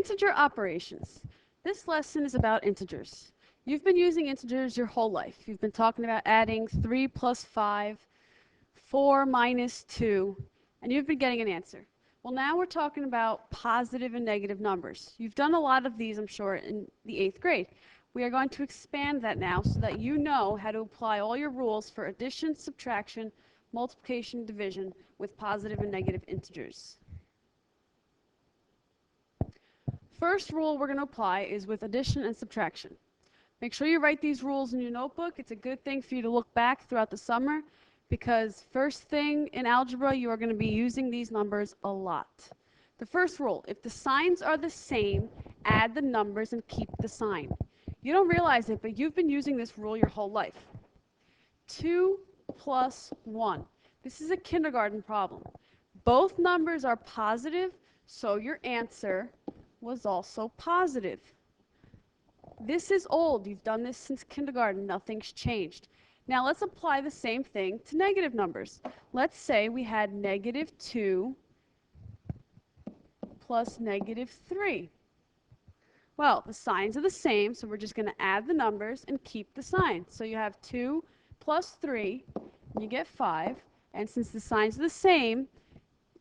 Integer operations. This lesson is about integers. You've been using integers your whole life. You've been talking about adding 3 plus 5, 4 minus 2, and you've been getting an answer. Well, now we're talking about positive and negative numbers. You've done a lot of these, I'm sure, in the 8th grade. We are going to expand that now so that you know how to apply all your rules for addition, subtraction, multiplication, division with positive and negative integers. First rule we're going to apply is with addition and subtraction. Make sure you write these rules in your notebook. It's a good thing for you to look back throughout the summer because first thing in algebra you are going to be using these numbers a lot. The first rule, if the signs are the same, add the numbers and keep the sign. You don't realize it, but you've been using this rule your whole life. 2 plus 1. This is a kindergarten problem. Both numbers are positive, so your answer was also positive. This is old. You've done this since kindergarten. Nothing's changed. Now let's apply the same thing to negative numbers. Let's say we had negative 2 plus negative 3. Well, the signs are the same, so we're just going to add the numbers and keep the sign. So you have 2 plus 3, and you get 5. And since the signs are the same,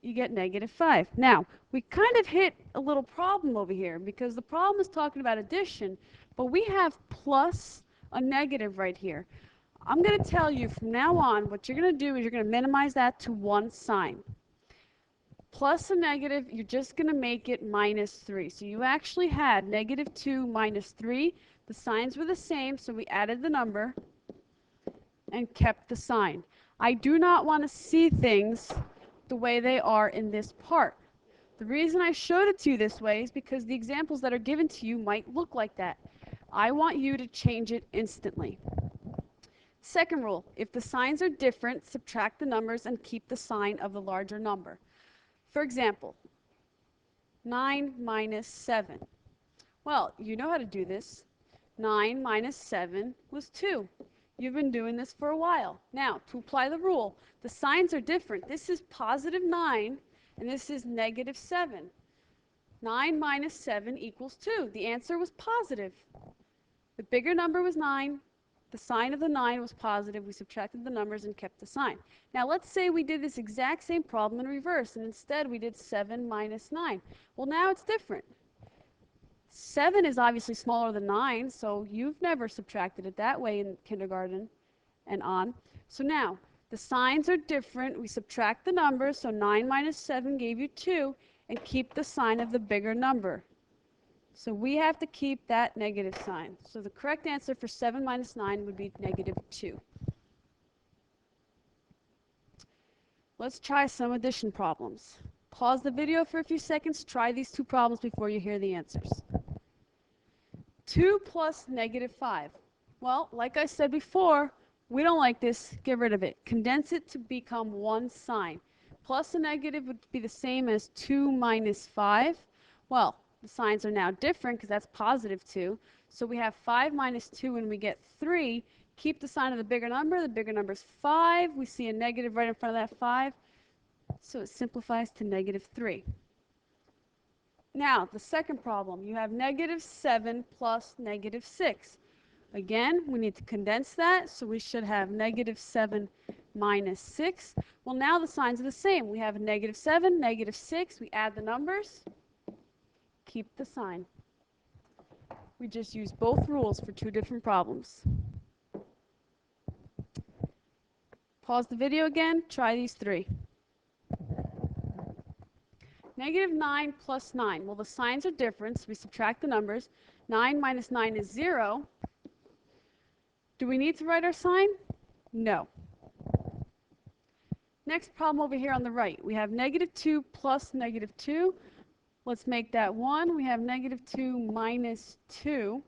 you get negative 5. Now, we kind of hit a little problem over here because the problem is talking about addition, but we have plus a negative right here. I'm going to tell you from now on what you're going to do is you're going to minimize that to one sign. Plus a negative, you're just going to make it minus 3. So you actually had negative 2 minus 3. The signs were the same, so we added the number and kept the sign. I do not want to see things the way they are in this part. The reason I showed it to you this way is because the examples that are given to you might look like that. I want you to change it instantly. Second rule, if the signs are different, subtract the numbers and keep the sign of the larger number. For example, 9 minus 7. Well, you know how to do this. 9 minus 7 was 2. You've been doing this for a while. Now, to apply the rule, the signs are different. This is positive 9, and this is negative 7. 9 minus 7 equals 2. The answer was positive. The bigger number was 9. The sign of the 9 was positive. We subtracted the numbers and kept the sign. Now, let's say we did this exact same problem in reverse, and instead we did 7 minus 9. Well, now it's different. 7 is obviously smaller than 9, so you've never subtracted it that way in kindergarten and on. So now, the signs are different. We subtract the numbers, so 9 minus 7 gave you 2, and keep the sign of the bigger number. So we have to keep that negative sign. So the correct answer for 7 minus 9 would be negative 2. Let's try some addition problems. Pause the video for a few seconds. Try these two problems before you hear the answers. 2 plus negative 5. Well, like I said before, we don't like this. Get rid of it. Condense it to become one sign. Plus a negative would be the same as 2 minus 5. Well, the signs are now different because that's positive 2. So we have 5 minus 2 and we get 3. Keep the sign of the bigger number. The bigger number is 5. We see a negative right in front of that 5. So it simplifies to negative 3. Now, the second problem, you have negative 7 plus negative 6. Again, we need to condense that, so we should have negative 7 minus 6. Well, now the signs are the same. We have negative 7, negative 6. We add the numbers, keep the sign. We just use both rules for two different problems. Pause the video again. Try these three. Negative 9 plus 9. Well, the signs are different, so we subtract the numbers. 9 minus 9 is 0. Do we need to write our sign? No. Next problem over here on the right. We have negative 2 plus negative 2. Let's make that 1. We have negative 2 minus 2.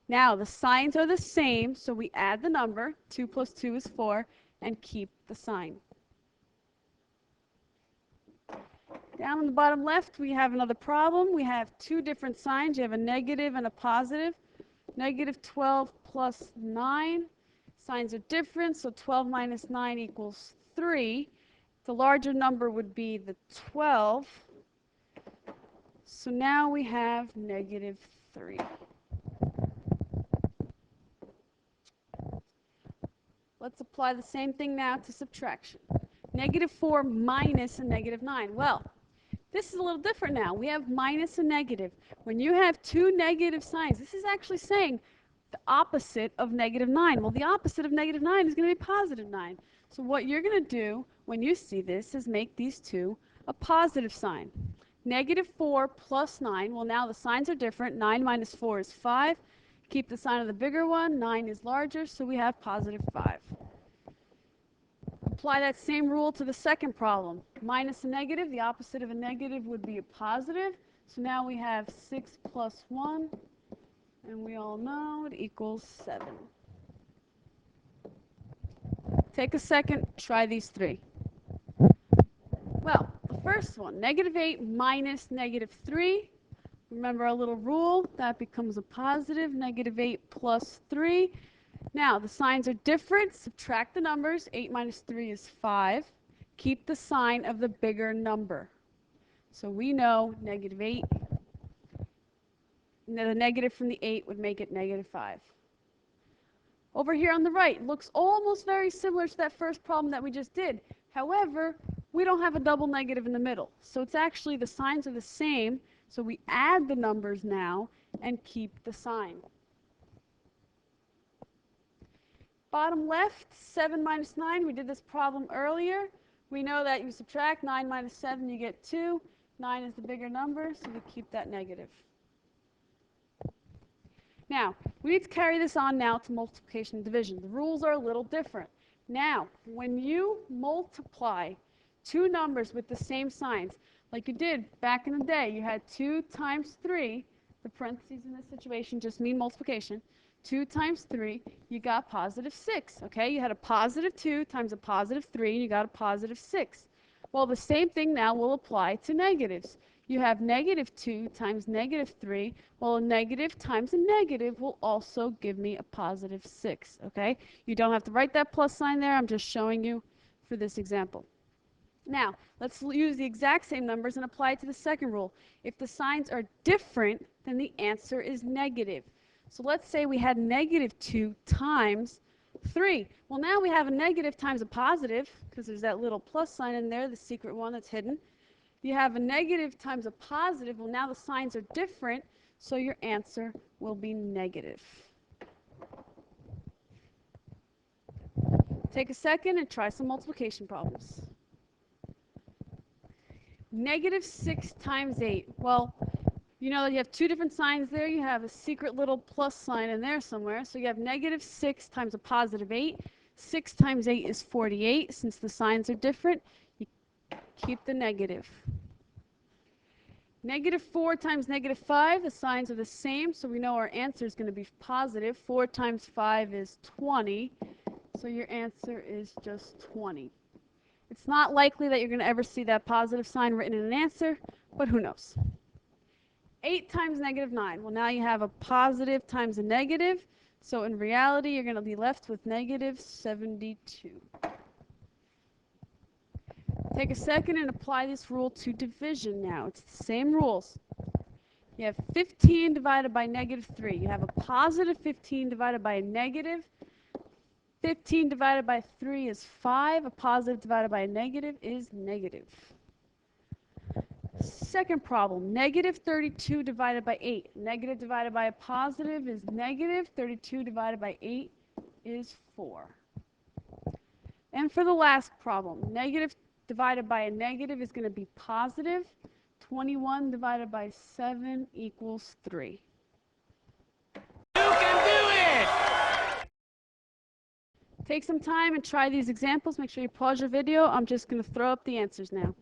Now, the signs are the same, so we add the number. 2 plus 2 is 4, and keep the sign. Down on the bottom left, we have another problem. We have two different signs. You have a negative and a positive. Negative 12 plus 9. Signs are different, so 12 minus 9 equals 3. The larger number would be the 12. So now we have negative 3. Let's apply the same thing now to subtraction. Negative 4 minus a negative 9. Well, this is a little different now. We have minus a negative. When you have two negative signs, this is actually saying the opposite of negative 9. Well, the opposite of negative 9 is going to be positive 9. So what you're going to do when you see this is make these two a positive sign. Negative 4 plus 9. Well, now the signs are different. 9 minus 4 is 5. Keep the sign of the bigger one. 9 is larger, so we have positive 5. Apply that same rule to the second problem. Minus a negative, the opposite of a negative would be a positive. So now we have 6 plus 1, and we all know it equals 7. Take a second, try these three. Well, the first one, negative 8 minus negative 3. Remember our little rule, that becomes a positive. Negative 8 plus 3. Now, the signs are different. Subtract the numbers. 8 minus 3 is 5. Keep the sign of the bigger number. So we know negative 8. The negative from the 8 would make it negative 5. Over here on the right, looks almost very similar to that first problem that we just did. However, we don't have a double negative in the middle. So it's actually the signs are the same. So we add the numbers now and keep the sign. Bottom left, 7 minus 9. We did this problem earlier. We know that you subtract 9 minus 7, you get 2. 9 is the bigger number, so we keep that negative. Now, we need to carry this on now to multiplication and division. The rules are a little different. Now, when you multiply two numbers with the same signs, like you did back in the day, you had 2 times 3. The parentheses in this situation just mean multiplication. 2 times 3, you got positive 6. Okay, you had a positive 2 times a positive 3, and you got a positive 6. Well, the same thing now will apply to negatives. You have negative 2 times negative 3. Well, a negative times a negative will also give me a positive 6. Okay, you don't have to write that plus sign there. I'm just showing you for this example. Now, let's use the exact same numbers and apply it to the second rule. If the signs are different, then the answer is negative. So let's say we had negative 2 times 3. Well, now we have a negative times a positive, because there's that little plus sign in there, the secret one that's hidden. You have a negative times a positive. Well, now the signs are different, so your answer will be negative. Take a second and try some multiplication problems. Negative 6 times 8. Well, you know that you have two different signs there. You have a secret little plus sign in there somewhere. So you have negative 6 times a positive 8. 6 times 8 is 48. Since the signs are different, you keep the negative. Negative 4 times negative 5. The signs are the same, so we know our answer is going to be positive. 4 times 5 is 20. So your answer is just 20. It's not likely that you're going to ever see that positive sign written in an answer, but who knows? 8 times negative 9. Well, now you have a positive times a negative. So in reality, you're going to be left with negative 72. Take a second and apply this rule to division now. It's the same rules. You have 15 divided by negative 3. You have a positive 15 divided by a negative. 15 divided by 3 is 5. A positive divided by a negative is negative. Second problem, negative 32 divided by 8. Negative divided by a positive is negative. 32 divided by 8 is 4. And for the last problem, negative divided by a negative is going to be positive. 21 divided by 7 equals 3. You can do it! Take some time and try these examples. Make sure you pause your video. I'm just going to throw up the answers now.